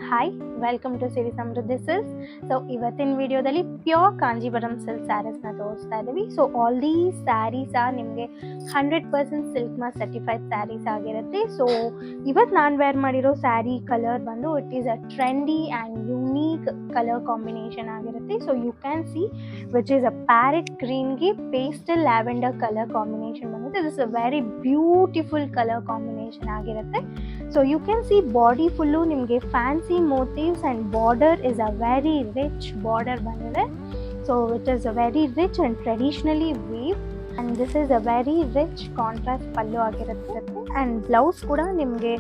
Hi, welcome to Siri Samruddhi silks. So ಇವತ್ತಿನ ವಿಡಿಯೋದಲ್ಲಿ pure Kanjeevaram silk ಸ್ಯಾರೀಸ್ನ ತೋರಿಸ್ತಾ ಇದ್ದೀವಿ. ಸೊ ಆಲ್ ದಿ ಸ್ಯಾರೀಸ್ ನಿಮಗೆ 100% ಸಿಲ್ಕ್ ಮಾರ್ಕ್ ಸರ್ಟಿಫೈಡ್ ಸ್ಯಾರೀಸ್ ಆಗಿರುತ್ತೆ. ಸೊ ಇವತ್ತು ನಾನು ವೇರ್ ಮಾಡಿರೋ ಸ್ಯಾರಿ ಕಲರ್ ಬಂದು it is a trendy and unique colour combination ಆಗಿರುತ್ತೆ. So you can see which is a parrot ಗ್ರೀನ್ಗೆ ಪೇಸ್ಟಲ್ ಲ್ಯಾವೆಂಡರ್ ಕಲರ್ ಕಾಂಬಿನೇಷನ್ ಬಂದಿದೆ. This a very beautiful colour combination ಆಗಿರುತ್ತೆ. So you can see body full ನಿಮಗೆ fancy motifs and border is a very rich border ಬಂದಿದೆ. So it is a very rich and traditionally weave and this is a very rich contrast ಪಲ್ಲು ಆಗಿರುತ್ತೆ. And blouse ಕೂಡ ನಿಮಗೆ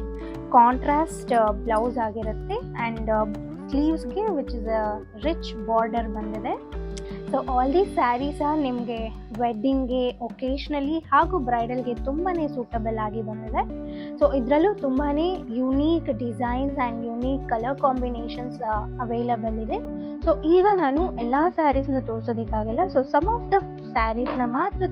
contrast blouse ಆಗಿರುತ್ತೆ and ಸ್ಲೀವ್ಸ್ಗೆ which is a rich border ಬಂದಿದೆ. So all the sarees ನಿಮಗೆ ವೆಡ್ಡಿಂಗ್ಗೆ, ಒಕೇಶ್ನಲಿ ಹಾಗೂ ಬ್ರೈಡಲ್ಗೆ ತುಂಬಾ ಸೂಟಬಲ್ ಆಗಿ ಬಂದಿದೆ. ಸೊ ಇದರಲ್ಲೂ ತುಂಬಾ unique designs and unique colour combinations available ಇದೆ. ಸೊ ಈಗ ನಾನು ಎಲ್ಲ ಸ್ಯಾರೀಸ್ನ ತೋರಿಸೋದಕ್ಕಾಗಲ್ಲ. ಸೊ ಸಮ್ ಆಫ್ ದ ಸ್ಯಾರೀಸ್ನ ಮಾತ್ರ